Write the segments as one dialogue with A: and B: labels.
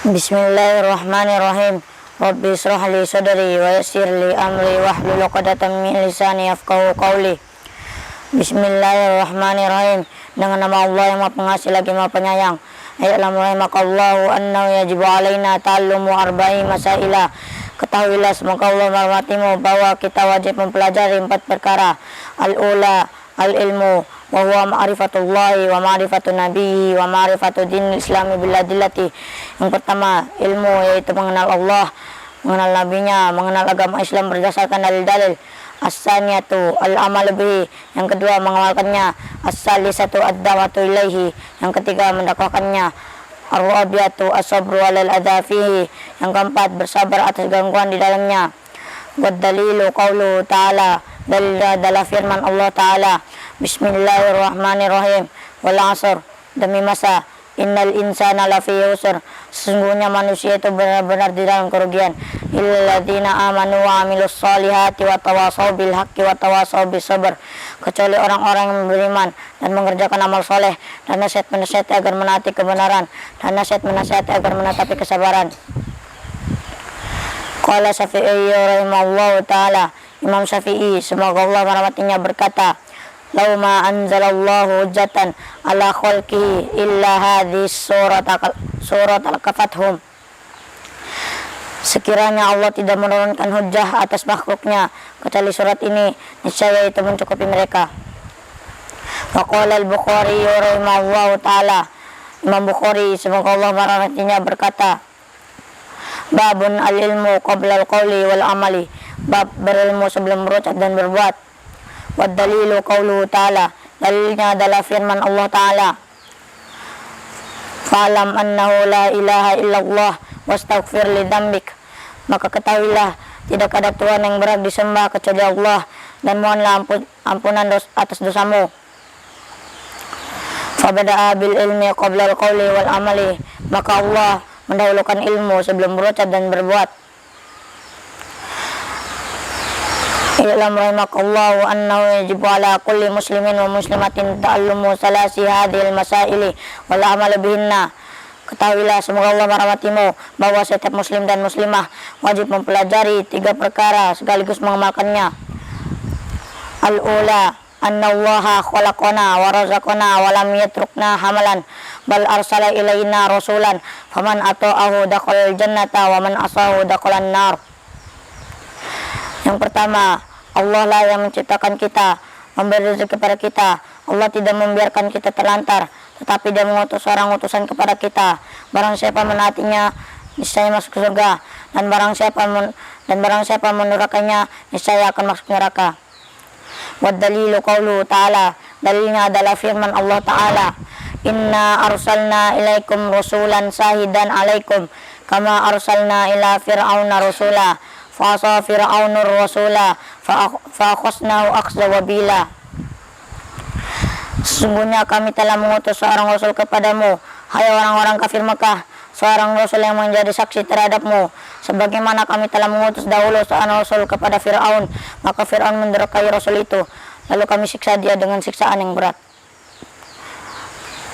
A: Bismillahirrahmanirrahim. Rabbi israh li sadri wa yassir li amri wahlul 'uqdatam min lisani yafqahu qawli. Bismillahirrahmanirrahim. Dengan nama Allah yang Maha Pengasih lagi Maha Penyayang. Ya'lamu rahimakallahu annahu yajibu alaina ta'allumu arba'i masaila. Ketahuilah semoga Allah merahmatimu bahwa kita wajib mempelajari 4 perkara. Al-ula al-ilmu wa huwa ma'rifatullahi wa ma'rifatu nabiyhi wa ma'rifatu dinil islami bil adillati. Yang pertama ilmu, yaitu mengenal Allah, mengenal nabinya, mengenal agama Islam berdasarkan dalil-dalil. As-saniyatu al-amal bihi. Yang kedua mengamalkannya. As-salisatu ad-da'watu ilaihi. Yang ketiga mendakwakannya. Ar-rabi'atu as-sabru 'alal adza fihi. Yang keempat bersabar atas gangguan di dalamnya. Wad dalilu qauluhu ta'ala. Dalil adalah firman Allah Ta'ala. Bismillahirrahmanirrahim. Wal 'asr, demi masa. Innal insana lafi yusr, sesungguhnya manusia itu benar-benar di dalam kerugian. Illal ladzina amanu wa 'amilus solihati wa tawasaw bil haqqi wa tawasaw bis sabr, kecuali orang-orang yang beriman dan mengerjakan amal soleh dan nasihat-menasihati agar menaati kebenaran dan nasihat-menasihati agar menatapi kesabaran. Qala Syafi'i rahimahullahu ta'ala, Imam Syafi'i semoga Allah merahmatinya berkata, "Lau ma anzalallahu hujjatan ala khalqihi illa hadhihi surat al-kafathum." Sekiranya Allah tidak menurunkan hujjah atas makhluknya kecuali surat ini, niscaya itu mencukupi mereka. Wa qala al-Bukhari rahimahullahu ta'ala, Imam Bukhari semoga Allah merahmatinya berkata, "Babun al-ilmu qabla al-qawli wal amali." Bab berilmu sebelum berucap dan berbuat. Wa dalilu qauluhu ta'ala, dalilnya adalah firman Allah Ta'ala, "Fa'lam annahu la ilaha illallah wastaghfir li dzambik." Maka ketahuilah tidak ada Tuhan yang berhak disembah kecuali Allah, dan mohonlah ampunan atas dosamu. Fabada'a bil ilmi qabla al-qawli wal amali. Maka Allah mendahulukan ilmu sebelum berucap dan berbuat. I'lam rahimakallahu annahu yajibu ala kulli muslimin wa muslimatin ta'allumu salasi hadhil masaili wal amal bihinna. Ketahuilah semoga Allah merahmatimu bahwa setiap muslim dan muslimah wajib mempelajari 3 perkara sekaligus mengamalkannya. Al-ula annallaha khalaqana wa razaqana wa lam yatrukna hamalan bal arsala ilaina rasulan faman ata'ahu dakhalal jannata wa man asahu dakhalan nar. Yang pertama, Allah lah yang menciptakan kita, memberi rezeki kepada kita. Allah tidak membiarkan kita terlantar, tetapi Dia mengutus seorang utusan kepada kita. Barang siapa menaatinya, niscaya masuk surga, dan barang siapa mendurakanya, niscaya akan masuk neraka. Wad dalilu qauluhu ta'ala, dalilnya adalah firman Allah Ta'ala, "Inna arsalna ilaikum rasulan sahidan alaikum kama arsalna ila fir'auna rasula fa'asa fir'aunur rasula fa'akhasnahu akhza wabila." Sesungguhnya kami telah mengutus seorang rasul kepadamu, hai orang-orang kafir Mekah, seorang rasul yang menjadi saksi terhadapmu, sebagaimana kami telah mengutus dahulu seorang rasul kepada Fir'aun, maka Fir'aun mendurhakai rasul itu, lalu kami siksa dia dengan siksaan yang berat.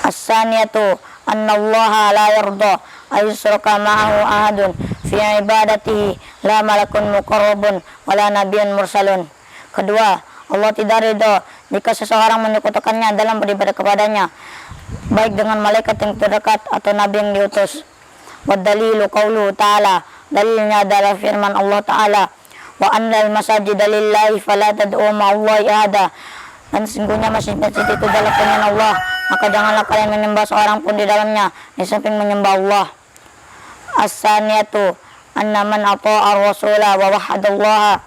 A: As-saniyatu annallaha la yarda ayyushraka ma'ahu ahadun fi ibadatihi la malakun muqarrabun wala nabiyyun mursalun. Kedua, Allah tidak ridha jika seseorang menyekutukannya dalam beribadah kepadanya, baik dengan malaikat yang terdekat atau nabi yang diutus. Wa dalilu qauluhu ta'ala, dalilnya adalah firman Allah Ta'ala, "Wa annal masajida lillahi fala tad'u ma'allahi ahada." Dan sesungguhnya masjid-masjid itu adalah punya Allah, maka janganlah kalian menyembah seorang pun di dalamnya di samping menyembah Allah. As-saniyatu anna man ata'a ar-rasula wa wahadallaha.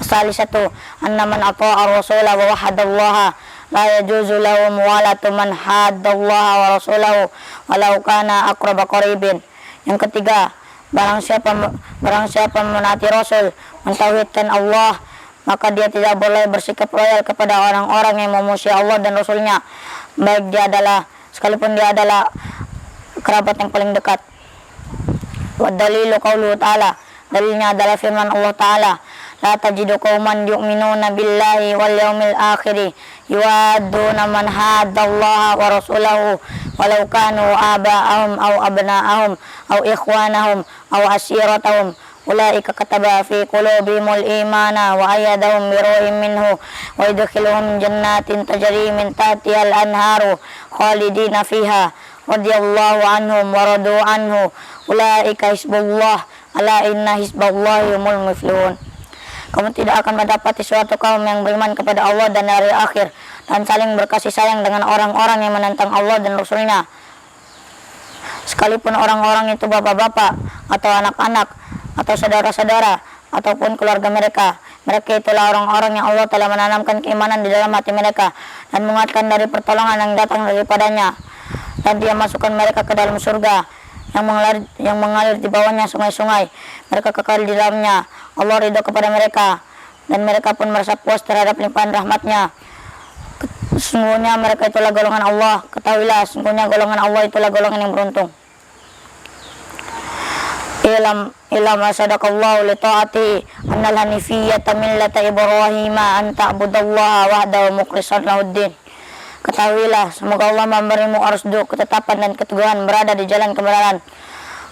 A: As-salisatu anna man ata'a ar-rasula wa wahadallaha la yajuzu lahu muwalatu man haddallaha wa rasulahu walau kana aqraba qaribin. Yang ketiga, barang siapa menaati Rasul, mentauhidkan Allah, maka dia tidak boleh bersikap loyal kepada orang-orang yang memusuhi Allah dan Rasulnya, baik sekalipun dia adalah kerabat yang paling dekat. Wa dalilu qauluhu ta'ala, dalilnya adalah firman Allah Ta'ala, la tajidu qauman yu'minuna billahi wal yawmil akhir yuwadduna man haddallaha wa rasulahu walau kanu aba'ahum aw abna'ahum aw ikhwanahum aw ashiratahum ulaika kataba fi qulubihimul imana wa ayyadahum bi ruhin minhu wa yudkhiluhum jannatin tajri min tahtihal anharu khalidina fiha radhiyallahu anhum wa radu anhu ulaika hizbullah ala inna hizballahi humul muflihun. Kamu tidak akan mendapati suatu kaum yang beriman kepada Allah dan hari akhir dan saling berkasih sayang dengan orang-orang yang menentang Allah dan Rasulnya, sekalipun orang-orang itu bapak-bapak atau anak-anak atau saudara-saudara ataupun keluarga mereka. Mereka itulah orang-orang yang Allah telah menanamkan keimanan di dalam hati mereka dan menguatkan dari pertolongan yang datang daripadanya, dan Dia masukkan mereka ke dalam surga yang mengalir di bawahnya sungai-sungai. Mereka kekal di dalamnya. Allah ridho kepada mereka dan mereka pun merasa puas terhadap limpahan rahmatnya. Sesungguhnya mereka itulah golongan Allah. Ketahuilah, sesungguhnya golongan Allah itulah golongan yang beruntung. Ilam asadaqallahu li ta'ati annal hanifiyyata millata ibrahima an ta'budallaha wahdahu mukhlishan lahuddin. Ketahuilah, semoga Allah memberimu arsdu, ketetapan dan keteguhan berada di jalan kebenaran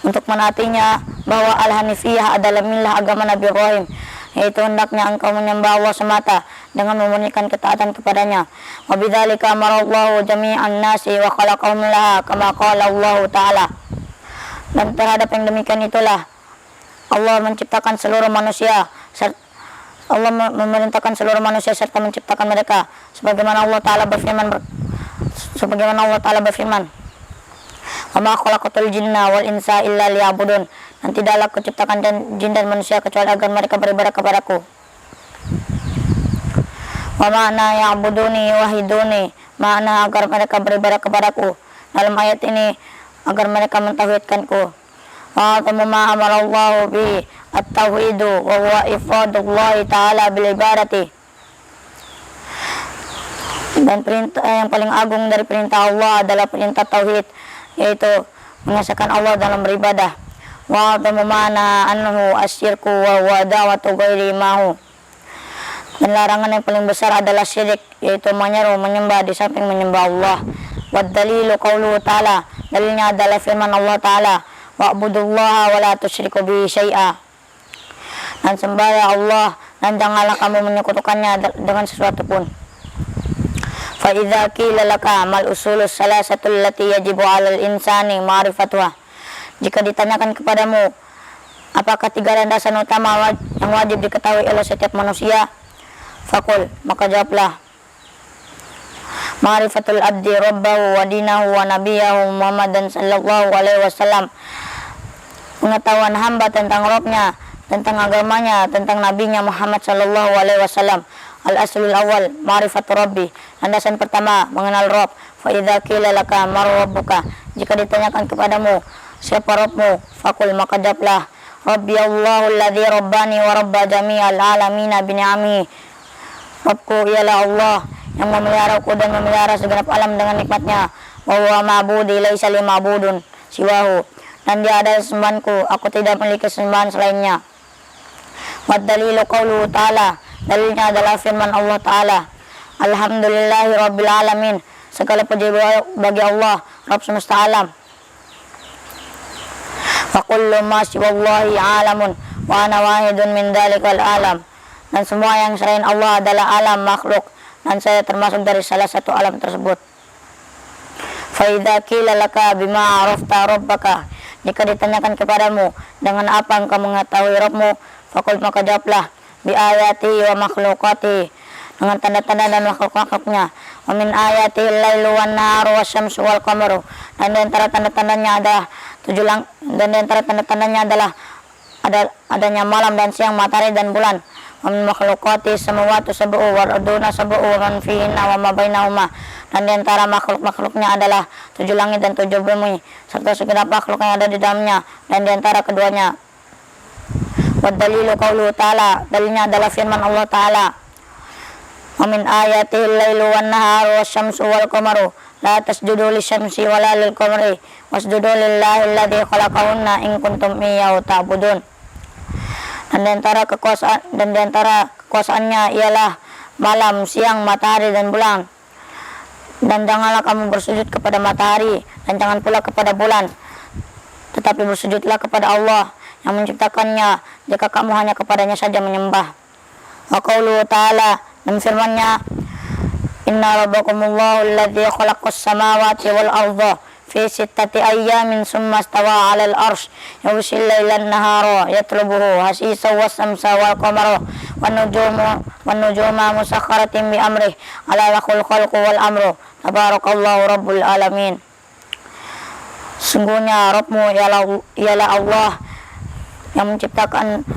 A: untuk menaatinya, bahwa al-hanifiyah adalah milah agama Nabi Ibrahim, yaitu hendaknya engkau menyembah Allah semata dengan memurnikan ketaatan kepadanya. Wa bidzalika amarallahu jami'an nasi wa khalaqahum laha kama qala Allah Ta'ala. Dan terhadap yang demikian itulah Allah menciptakan seluruh manusia, Allah memerintahkan seluruh manusia serta menciptakan mereka sebagaimana Allah Ta'ala berfirman, wa ma khalaqatul jinna wal insa illa liya'budun. Dan tidaklah kuciptakan jin dan manusia kecuali agar mereka beribadah kepadaku. Wa ma'na ya'buduni wahiduni, makna agar mereka beribadah kepadaku dalam ayat ini agar mereka mentauhidkanku. Wa ma amarallahu bi at-tauhidu wa huwa ifradullahi ta'ala bil ibadati. Dan perintah yang paling agung dari perintah Allah adalah perintah tauhid, yaitu mengesahkan Allah dalam beribadah. Wa mana annahu asyirku wa huwa da'watu ghairi mahu. Dan larangan yang paling besar adalah syirik, yaitu menyembah di samping menyembah Allah. Wa dalilu qauluhu ta'ala, dalilnya adalah firman Allah Ta'ala, wa'budullaha wa la tusyriku bihi syai'a. Dan sembahlah Allah dan janganlah kamu menyekutukannya dengan sesuatu pun. Fa idza qila laka mal usulus salasatul lati yajibu 'alal insani ma'rifatuha. Jika ditanyakan kepadamu apakah tiga landasan utama yang wajib diketahui oleh setiap manusia, faqul, maka jawablah, ma'rifatul abdi rabbahu wa dinahu wa nabiyahu Muhammadan sallallahu alaihi wasallam. Pengetahuan hamba tentang Rabbnya, tentang agamanya, tentang nabinya Muhammad sallallahu alaihi wasallam. Al-aslul awal ma'rifatu rabbi, landasan pertama mengenal Rabb. Fa idza qila laka man rabbuka, jika ditanyakan kepadamu siapa Rabbmu, faqul, maka jawablah, Rabbi Allahu alladzi rabbani wa rabba jami'al alamin bi ni'amihi. Rabbku ialah Allah yang memeliharaku dan memelihara segenap alam dengan nikmatnya. Wa huwa ma'budi laisa li ma'budun siwahu, dan Dia adalah sembahanku, aku tidak memiliki sembahan selainnya. Wa dalilu qauluhu ta'ala, dalilnya adalah firman Allah Ta'ala, alhamdulillahi rabbil alamin, segala puji bagi Allah Rabb semesta alam. Fa kullu ma siwallahi alamun wa ana wahidun min dalikal alam. Dan semua yang selain Allah adalah alam makhluk, dan saya termasuk dari salah satu alam tersebut. Fa idza qila laka bima arafta rabbaka, jika ditanyakan kepadamu dengan apa engkau mengetahui Rabbmu, faqul, maka jawablah, bi ayati wa makhluqati, dengan tanda-tanda dan makhluk-makhluknya. Wa min ayati al-lailu wan naharu wasyamsu wal qamaru, dan di antara tanda-tandanya adalah adanya malam dan siang, matahari dan bulan. Wa min makhluqati samawati sab'u wal arduna sab'u wa man fihinna wa ma bainahuma, dan di antara makhluk-makhluknya adalah 7 langit dan 7 bumi serta segenap makhluk yang ada di dalamnya dan di antara keduanya. Wa dalilu qauluhu ta'ala, dalilnya adalah firman Allah Ta'ala, wa min ayatihi al-lailu wan naharu wasyamsu wal qamaru la tasjudu lisyamsi wala lil qamari wasjudu lillahi alladzi khalaqahunna in kuntum iyyahu ta'budun. Dan di antara kekuasaannya ialah malam, siang, matahari dan bulan. Dan janganlah kamu bersujud kepada matahari dan jangan pula kepada bulan, tetapi bersujudlah kepada Allah yang menciptakannya, jika kamu hanya kepadanya saja menyembah. Wa qauluhu ta'ala, dan firman-Nya, Inna rabbakumullahu alladzi khalaqas samawati wal arda fi sittati ayyamin summa stawa 'alal arsy yughshil laila an-nahara yatlubuhu hasisan was-samsa wal qamara wan nujuma musakhkharatin bi amrihi ala lahul khalqu wal amru tabarakallahu rabbul alamin. Sungguhnya Rabbmu ialah Allah yang menciptakan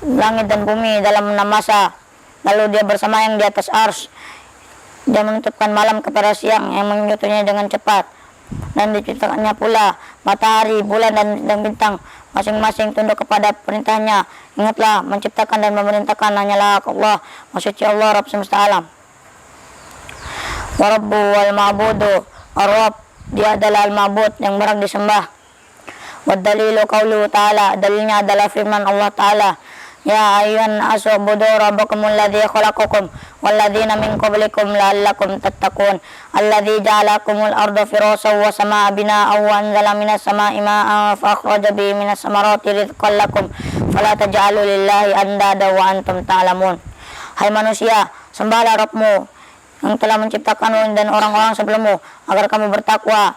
A: langit dan bumi dalam 6 masa, lalu Dia bersemayam di atas arsy. Dia menutupkan malam kepada siang yang menyusunya dengan cepat, dan diciptakannya pula matahari, bulan dan bintang, masing-masing tunduk kepada perintahnya. Ingatlah, menciptakan dan memerintahkan hanyalah Allah, maksudnya Allah Rabb semesta alam. Wa Rabbu wal ma'budu ar-Rabb, Dia adalah al-ma'bud yang berhak disembah. Wa dalilu qauluhu ta'ala, dalilnya adalah firman Allah Ta'ala, Ya ayyuhan nasu ubudu rabbakumul ladzi khalaqakum wal ladzina min qablikum la'allakum tattaqun alladzi ja'alakumul arda firasyan was samaa'a binaa'an wa anzala minas samaa'i maa'an fa akhraja bihi minas samarati rizqan lakum fala taj'alu lillahi andada wa antum ta'lamun. Hai manusia, sembahlah Rabbmu yang telah menciptakanmu dan orang-orang sebelummu agar kamu bertakwa.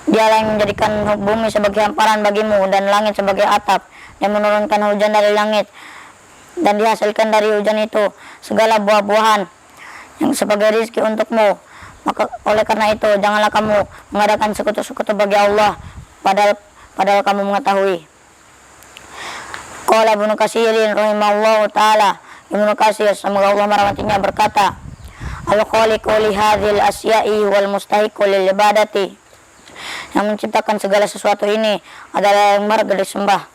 A: Dialah yang menjadikan bumi sebagai hamparan bagimu dan langit sebagai atap. Dia menurunkan hujan dari langit dan dihasilkan dari hujan itu segala buah-buahan yang sebagai rizki untukmu. Maka oleh karena itu janganlah kamu mengadakan sekutu-sekutu bagi Allah, padahal kamu mengetahui. Qala Ibnu Katsirin rahimahullahu taala, Ibnu Katsir semoga Allah merahmatinya berkata, Al-khaliqu li hadzal asya'i wal mustahiqu lil ibadati. Yang menciptakan segala sesuatu ini adalah yang berhak disembah.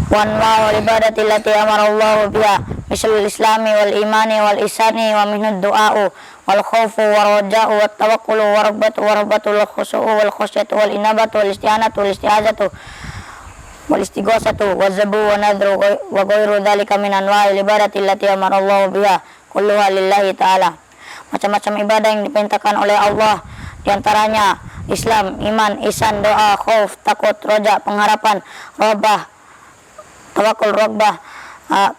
A: Wa anwa'ul ibadati allati amara Allah biha misal islami wal imani wal ihsani wa minhu du'a'u wal khaufu war raja'u wat tawakkulu war raghbatul khushu'u wal khasyatu wal inabatu wal isti'anatu wal isti'azatu wal istighosatu wa zabu wa nadru wa ghairu dzalika min anwa'il ibadati allati amara Allah biha kulluha lillahi ta'ala. Macam-macam ibadah yang diperintahkan oleh Allah, diantaranya Islam, iman, ihsan, doa, khauf, takut, roja, pengharapan, robah, tawakul, rogbah,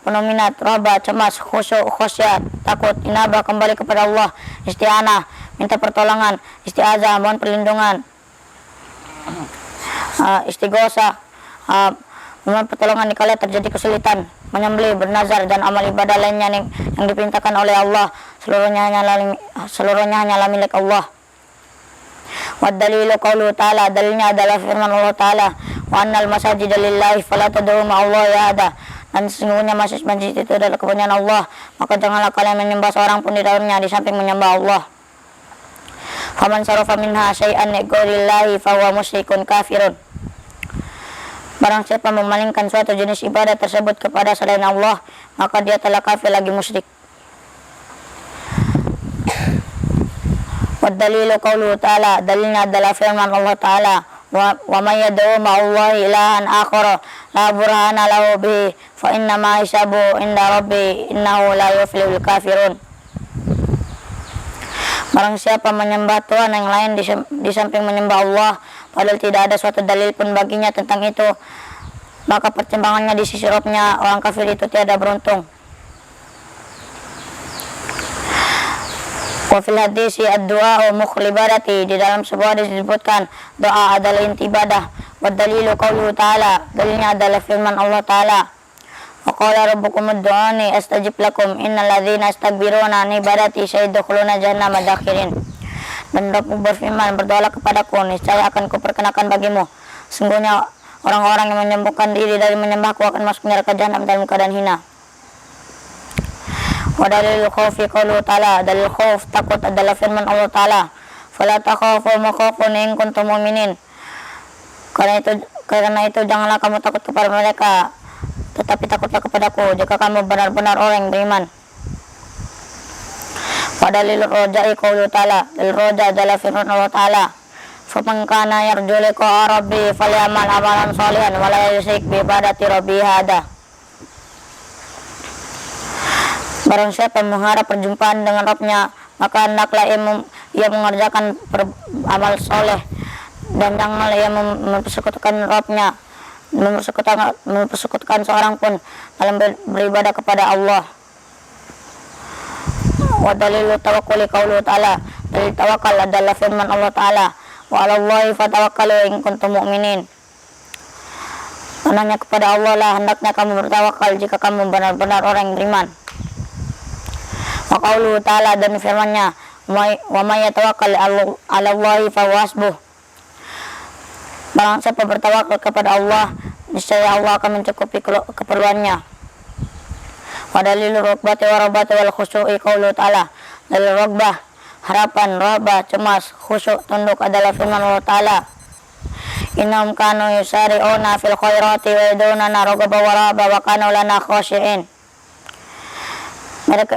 A: penuh minat, robah, cemas, khusyuk, khosyat, takut, inabah, kembali kepada Allah, isti'anah, minta pertolongan, isti'azah, mohon perlindungan, istighosa, mohon pertolongan dikala terjadi kesulitan, menyembelih, bernazar, dan amal ibadah lainnya yang diperintahkan oleh Allah, seluruhnya hanyalah milik Allah. Wa dalilu qauluhu ta'ala, dalilnya adalah firman Allah Ta'ala, wa annal masajida lillahi fala tad'u ma'allahi ahada. Dan sesungguhnya masjid itu adalah kepunyaan Allah, maka janganlah kalian menyembah seorang pun di dalamnya di samping menyembah Allah. Faman sarafa minha syai'an lillahi fa huwa musyrikun kafirun. Barang siapa memalingkan suatu jenis ibadah tersebut kepada selain Allah, maka dia telah kafir lagi musyrik. Wa dalilu qauluhu ta'ala, dalilnya adalah firman Allah Ta'ala, wa may yad'u ma'allahi ilahan akhara la burhana lahu bihi fa inna ma hisabu inda rabbi innahu la yuflihul kafirun. Barang siapa menyembah Tuhan yang lain di samping menyembah Allah, padahal tidak ada suatu dalil pun baginya tentang itu, maka pertimbangannya di sisi Rabb-nya, orang kafir itu tiada beruntung. Wa fil hadisi ad-du'a mukhul ibadati, di dalam sebuah hadis disebutkan doa adalah inti ibadah. Wa dalilu qauluhu ta'ala, dalilnya adalah firman Allah Ta'ala, wa qala rabbukum ud'uni astajib lakum innal ladzina yastakbiruna an ibadati sayadkhuluna jahannama dakhirin. Dan Rabbmu berfirman, berdoalah kepadaku, niscaya akan kuperkenakan bagimu, sungguhnya orang-orang yang menyembuhkan diri dari menyembahku akan masuk neraka jahanam dalam keadaan hina. Wa dalilul khaufi qauluhu ta'ala, dalil khauf, takut adalah firman Allah Ta'ala, fala takhafu ma khafun in kuntum mu'minin. Karena itu janganlah kamu takut kepada mereka, tetapi takutlah kepadaku jika kamu benar-benar orang yang beriman. Wa dalilul roja'i qauluhu ta'ala, dalil roja adalah firman Allah Ta'ala, faman kana yarju liqa'a rabbih falyamal amalan sholihan wa la yusyrik bi ibadati rabbih ahada. Barang siapa yang mengharap perjumpaan dengan Rabbnya, maka hendaklah ia mengerjakan amal soleh, dan janganlah ia mempersekutukan Rabbnya, mempersekutukan seorang pun dalam beribadah kepada Allah. Wa dalilu tawakkuli qauluhu ta'ala, dalil tawakal adalah firman Allah Ta'ala, wa 'alallahi fatawakkalu in kuntum mu'minin. Hanya kepada Allah lah hendaknya kamu bertawakal jika kamu benar-benar orang yang beriman. Wa qauluhu ta'ala, dan firman-Nya, wa may yatawakkal 'alallahi fahuwa hasbuh. Barang siapa bertawakal kepada Allah, niscaya Allah akan mencukupi keperluannya. Wa dalilur raghbati wa rahabati wal khusyu'i qauluhu ta'ala, dalil raghbah, harapan, rahabah, cemas, khusyuk, tunduk adalah firman Allah Ta'ala, innahum kanu yusari'una fil khairati wa yad'unana raghaban wa rahaban wa kanu lana khashi'in.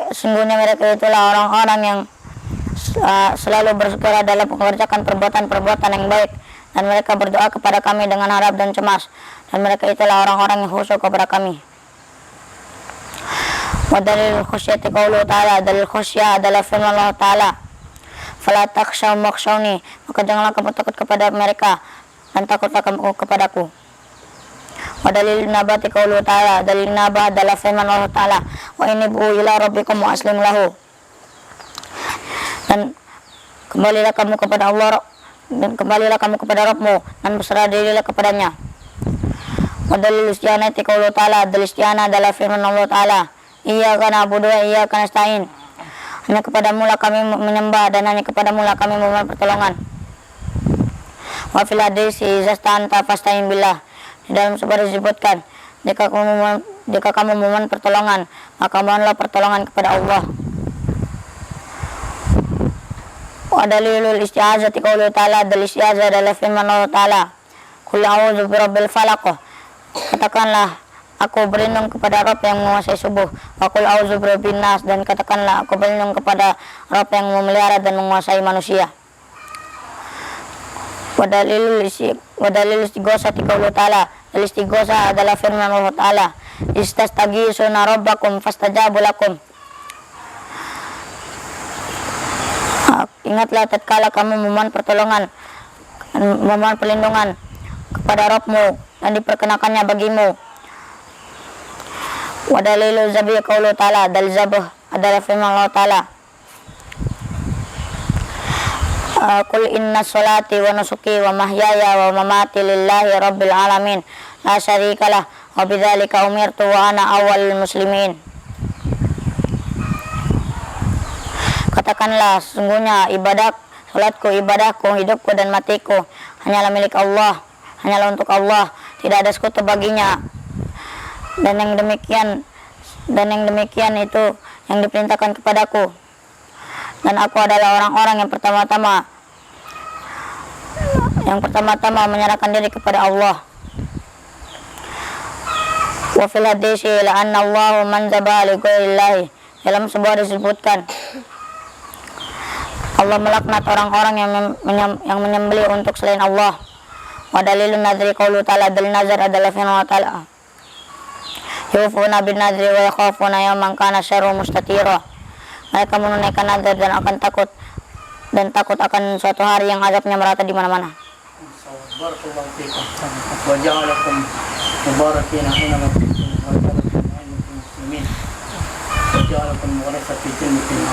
A: Sungguhnya mereka itulah orang-orang yang selalu bersegera dalam mengerjakan perbuatan-perbuatan yang baik, dan mereka berdoa kepada kami dengan harap dan cemas, dan mereka itulah orang-orang yang khusyuk kepada kami. Wa dalil khusyati qauluhu ta'ala, dalil khusyah adalah firman Allah Ta'ala, fala takhshaw makhshawni, maka janganlah kamu takut kepada mereka dan takutlah kamu kepadaku. Wa dalil nabati qauluhu ta'ala, dalil nabah adalah firman Allah Ta'ala, wa inibu ila rabbikum wa aslim lahu, dan kembalilah kamu kepada Allah, dan kembalilah kamu kepada Rabbmu dan berserah dirilah kepadanya. Wa dalil isti'anati qauluhu ta'ala, dalil isti'anah adalah firman Allah Ta'ala, iyyaka na'budu wa iyyaka nasta'in, hanya kepadamu lah kami menyembah dan hanya kepadamu lah kami memohon pertolongan. Wa fil hadis izasta'anta fasta'in billah, di dalam sebuah disebutkan, jika kamu memohon pertolongan, maka mohonlah pertolongan kepada Allah. Wa dalilul isti'azati qauluhu ta'ala, dalil isti'azah adalah firman Allah Ta'ala, qul a'udzu birabbil falaq, katakanlah aku berlindung kepada Rabb yang menguasai subuh, wa qul a'udzu birabbin nas, dan katakanlah aku berlindung kepada Rabb yang memelihara dan menguasai manusia. Wa dalilul istighosati qauluhu ta'ala, dalil istighosah adalah firman Allah Ta'ala, istastaghitsuna rabbakum fastajabu lakum. Ingatlah tatkala kamu memohon pertolongan, memohon perlindungan kepada Rabbmu dan diperkenakannya bagimu. Wa dalilu zabih qauluhu ta'ala, dalil zabah adalah firman Allah Ta'ala, qul inna sholati wa nusuki wa mahyaya wa mamati lillahi rabbil alamin la syarikalah wa bidzalika umirtu wa ana awwalul muslimin. Katakanlah, sesungguhnya salatku, ibadahku, hidupku dan matiku hanyalah milik Allah, hanyalah untuk Allah, tidak ada sekutu baginya, dan yang demikian itu yang diperintahkan kepadaku, dan aku adalah orang-orang yang pertama-tama menyerahkan diri kepada Allah. Wa fil hadisi la anna Allah man dzaba li ghairillahi, dalam sebuah disebutkan Allah melaknat orang-orang yang menyembelih untuk selain Allah. Wa dalilun nadri qauluhu ta'ala, dalil nazar adalah firman Allah Ta'ala, yufuna bin nadri wa yakhafuna yawman kana syarru mustatira, mereka menunaikan nazar dan takut akan suatu hari yang azabnya merata di mana-mana.
B: Barakallahu fiikum wa ja'alakum mubarakin aina ma kuntum wa ja'alakum muslimin wa ja'alakum warasati jannatin.